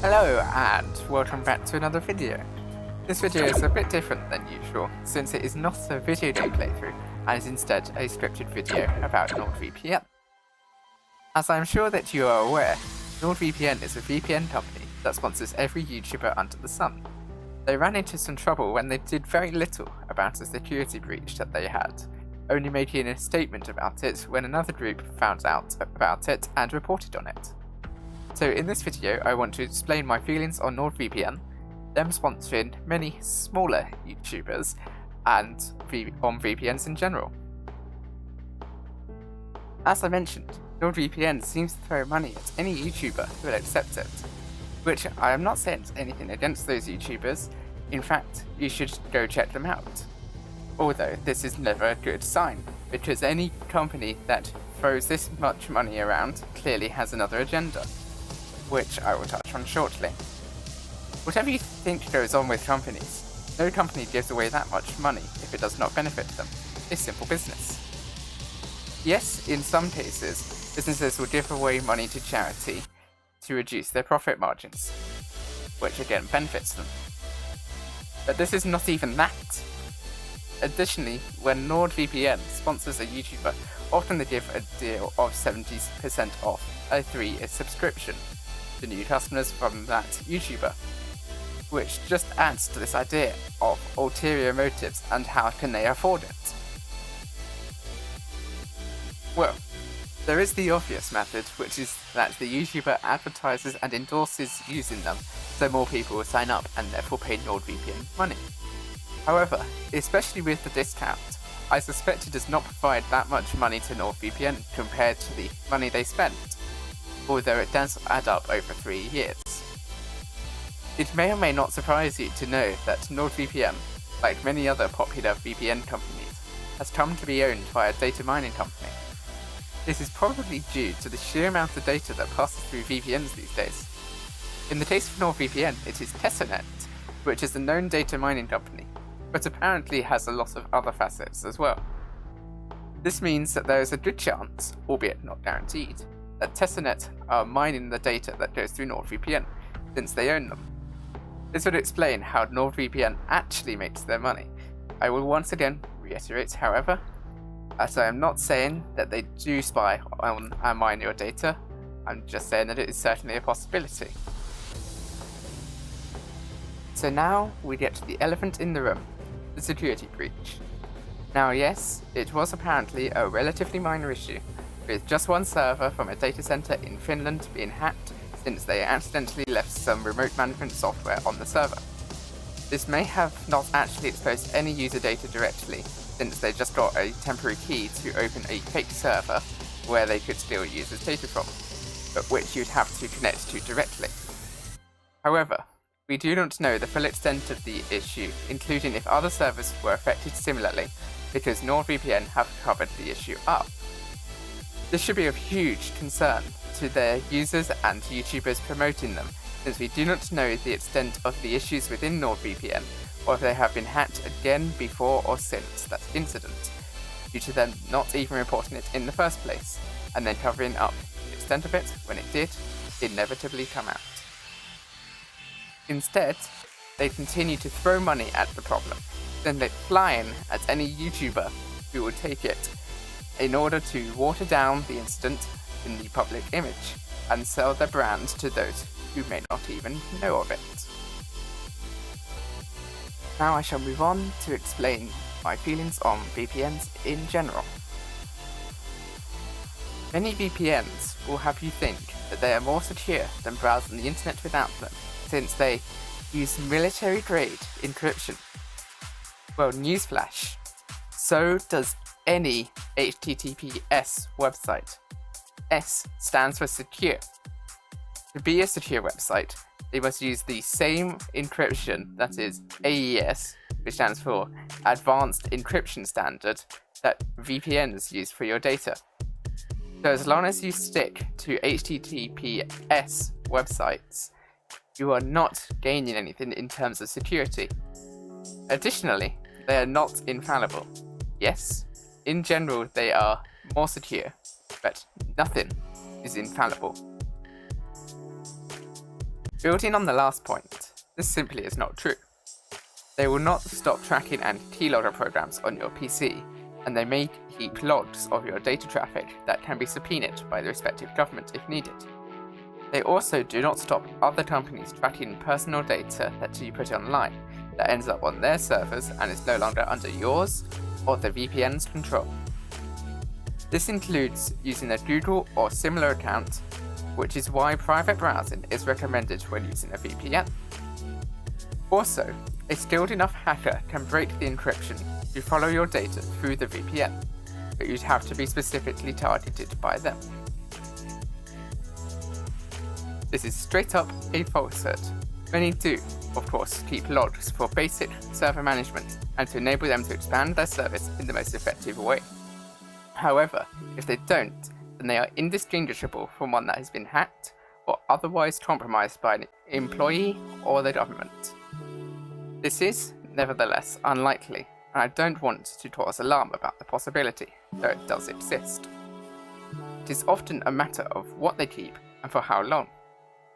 Hello and welcome back to another video. This video is a bit different than usual since it is not a video game playthrough and is instead a scripted video about NordVPN. As I am sure that you are aware, NordVPN is a VPN company that sponsors every YouTuber under the sun. They ran into some trouble when they did very little about a security breach that they had, only making a statement about it when another group found out about it and reported on it. So in this video I want to explain my feelings on NordVPN, them sponsoring many smaller YouTubers, and on VPNs in general. As I mentioned, NordVPN seems to throw money at any YouTuber who will accept it, which I am not saying anything against those YouTubers. In fact, you should go check them out. Although this is never a good sign, because any company that throws this much money around clearly has another agenda, which I will touch on shortly. Whatever you think goes on with companies, no company gives away that much money if it does not benefit them. It's simple business. Yes, in some cases, businesses will give away money to charity to reduce their profit margins, which again benefits them. But this is not even that. Additionally, when NordVPN sponsors a YouTuber, often they give a deal of 70% off a 3-year subscription to new customers from that YouTuber, which just adds to this idea of ulterior motives and how can they afford it. Well, there is the obvious method, which is that the YouTuber advertises and endorses using them, so more people will sign up and therefore pay NordVPN money. However, especially with the discount, I suspect it does not provide that much money to NordVPN compared to the money they spent, although it does add up over 3 years. It may or may not surprise you to know that NordVPN, like many other popular VPN companies, has come to be owned by a data mining company. This is probably due to the sheer amount of data that passes through VPNs these days. In the case of NordVPN, it is Tesonet, which is a known data mining company, but apparently has a lot of other facets as well. This means that there is a good chance, albeit not guaranteed, that Tesonet are mining the data that goes through NordVPN, since they own them. This would explain how NordVPN actually makes their money. I will once again reiterate, however, as I am not saying that they do spy on and mine your data, I'm just saying that it is certainly a possibility. So now we get to the elephant in the room, the security breach. Now yes, it was apparently a relatively minor issue, with just one server from a data center in Finland being hacked since they accidentally left some remote management software on the server. This may have not actually exposed any user data directly, since they just got a temporary key to open a fake server where they could steal users' data from, but which you'd have to connect to directly. However, we do not know the full extent of the issue, including if other servers were affected similarly, because NordVPN have covered the issue up. This should be of huge concern to their users and YouTubers promoting them, since we do not know the extent of the issues within NordVPN, or if they have been hacked again before or since that incident, due to them not even reporting it in the first place, and then covering up the extent of it when it did inevitably come out. Instead, they continue to throw money at the problem, then they flying at any YouTuber who will take it, in order to water down the incident in the public image, and sell their brand to those who may not even know of it. Now I shall move on to explain my feelings on VPNs in general. Many VPNs will have you think that they are more secure than browsing the internet without them, since they use military-grade encryption. Well, newsflash, so does any HTTPS website. S stands for secure. To be a secure website, they must use the same encryption, that is AES, which stands for Advanced Encryption Standard, that VPNs use for your data. So as long as you stick to HTTPS websites, you are not gaining anything in terms of security. Additionally, they are not infallible. Yes, in general they are more secure, but nothing is infallible. Building on the last point, this simply is not true. They will not stop tracking anti-keylogger programs on your PC, and they may keep logs of your data traffic that can be subpoenaed by the respective government if needed. They also do not stop other companies tracking personal data that you put online that ends up on their servers and is no longer under yours or the VPN's control. This includes using a Google or similar account, which is why private browsing is recommended when using a VPN. Also, a skilled enough hacker can break the encryption to follow your data through the VPN, but you'd have to be specifically targeted by them. This is straight up a falsehood. Many do, of course, keep logs for basic server management and to enable them to expand their service in the most effective way. However, if they don't, then they are indistinguishable from one that has been hacked or otherwise compromised by an employee or the government. This is, nevertheless, unlikely, and I don't want to cause alarm about the possibility, though it does exist. It is often a matter of what they keep and for how long.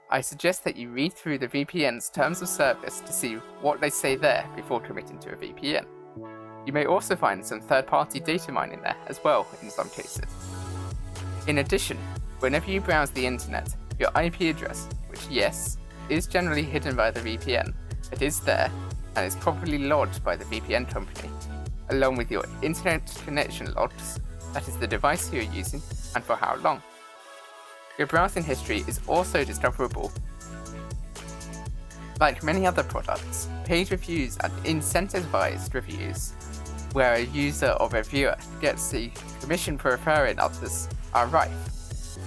I suggest that you read through the VPN's terms of service to see what they say there before committing to a VPN. You may also find some third-party data mining there as well in some cases. In addition, whenever you browse the internet, your IP address, which yes, is generally hidden by the VPN, it is there and is probably logged by the VPN company, along with your internet connection logs, that is the device you're using and for how long. Your browsing history is also discoverable. Like many other products, paid reviews and incentivized reviews, where a user or reviewer gets the commission for referring others, are rife.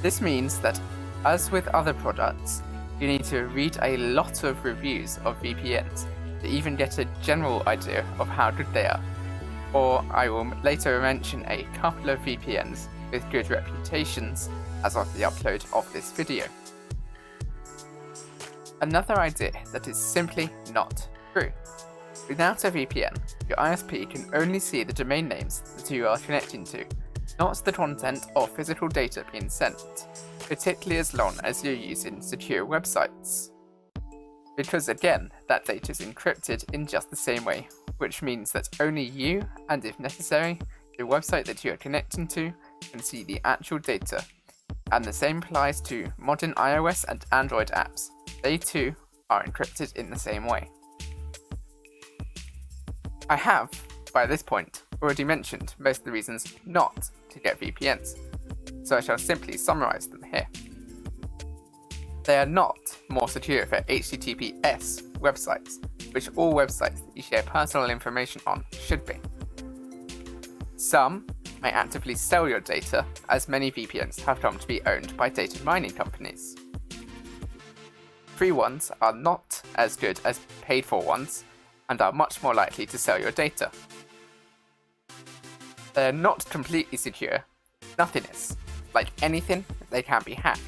This means that, as with other products, you need to read a lot of reviews of VPNs to even get a general idea of how good they are, or I will later mention a couple of VPNs with good reputations as of the upload of this video. Another idea that is simply not true. Without a VPN, your ISP can only see the domain names that you are connecting to, not the content or physical data being sent, particularly as long as you're using secure websites. Because again, that data is encrypted in just the same way, which means that only you, and if necessary, the website that you are connecting to, can see the actual data. And the same applies to modern iOS and Android apps. They too are encrypted in the same way. I have, by this point, already mentioned most of the reasons not to get VPNs, so I shall simply summarize them here. They are not more secure for HTTPS websites, which all websites that you share personal information on should be. Some may actively sell your data, as many VPNs have come to be owned by data mining companies. Free ones are not as good as paid for ones, and are much more likely to sell your data. They are not completely secure. Nothing is. Like anything, they can be hacked.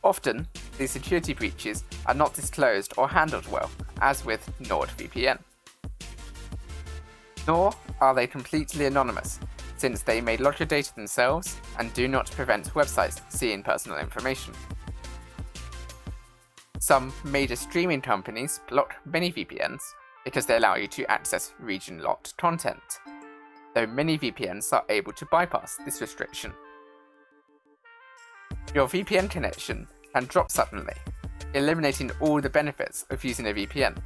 Often, these security breaches are not disclosed or handled well, as with NordVPN. Nor are they completely anonymous, since they may log your data themselves and do not prevent websites seeing personal information. Some major streaming companies block many VPNs because they allow you to access region-locked content, though many VPNs are able to bypass this restriction. Your VPN connection can drop suddenly, eliminating all the benefits of using a VPN.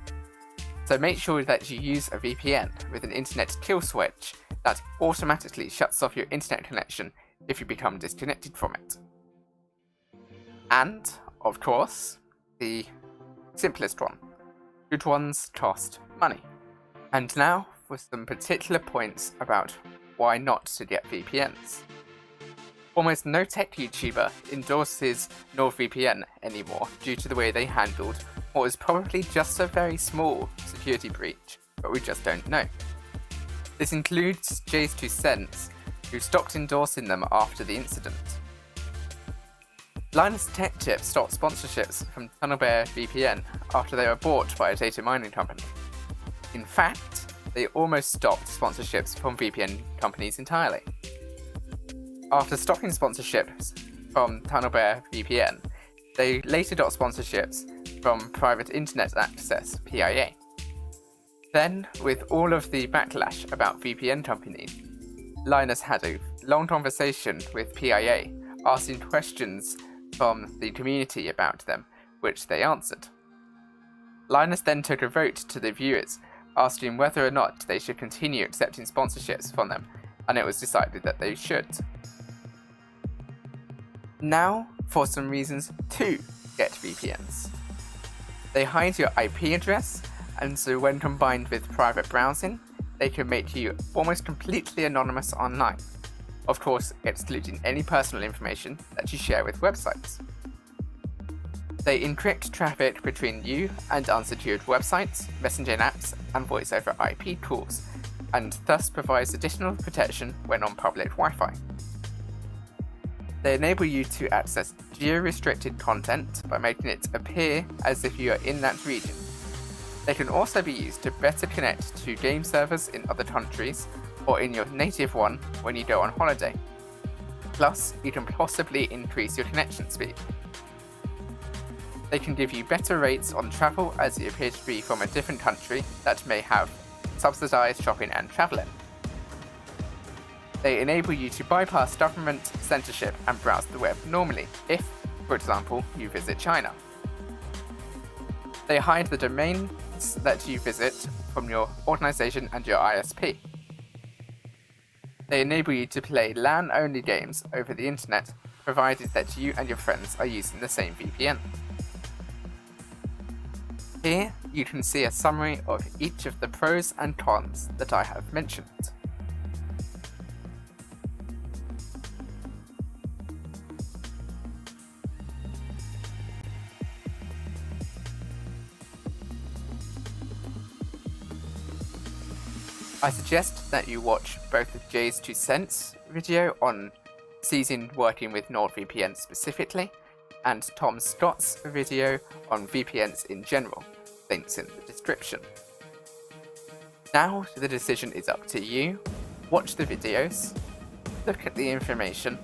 So make sure that you use a VPN with an internet kill switch that automatically shuts off your internet connection if you become disconnected from it. And, of course, the simplest one. Good ones cost money. And now for some particular points about why not to get VPNs. Almost no tech YouTuber endorses NordVPN anymore due to the way they handled what was probably just a very small security breach, but we just don't know. This includes Jay's 2 cents, who stopped endorsing them after the incident. Linus Tech Chip stopped sponsorships from VPN after they were bought by a data mining company. In fact, they almost stopped sponsorships from VPN companies entirely. After stopping sponsorships from VPN, They later got sponsorships from Private Internet Access, PIA. Then, with all of the backlash about VPN companies, Linus had a long conversation with PIA, asking questions from the community about them, which they answered. Linus then took a vote to the viewers, asking whether or not they should continue accepting sponsorships from them, and it was decided that they should. Now, for some reasons to get VPNs. They hide your IP address, and so when combined with private browsing, they can make you almost completely anonymous online, of course excluding any personal information that you share with websites. They encrypt traffic between you and unsecured websites, messaging apps, and voice over IP calls, and thus provides additional protection when on public Wi-Fi. They enable you to access geo-restricted content by making it appear as if you are in that region. They can also be used to better connect to game servers in other countries or in your native one when you go on holiday. Plus, you can possibly increase your connection speed. They can give you better rates on travel as you appear to be from a different country that may have subsidized shopping and traveling. They enable you to bypass government censorship and browse the web normally if, for example, you visit China. They hide the domains that you visit from your organization and your ISP. They enable you to play LAN-only games over the internet, provided that you and your friends are using the same VPN. Here, you can see a summary of each of the pros and cons that I have mentioned. I suggest that you watch both the Jay's 2 cents video on ceasing working with NordVPN specifically, and Tom Scott's video on VPNs in general, links in the description. Now the decision is up to you. Watch the videos, look at the information,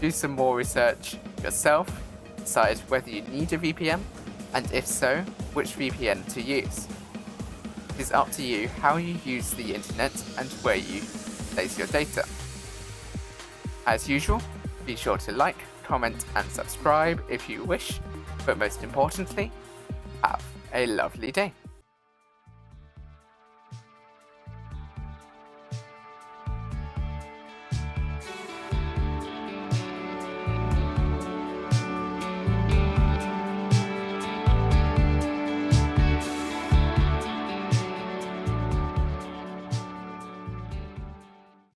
do some more research yourself, decide whether you need a VPN, and if so, which VPN to use. It is up to you how you use the internet and where you place your data. As usual, be sure to like, comment and subscribe if you wish, but most importantly, have a lovely day.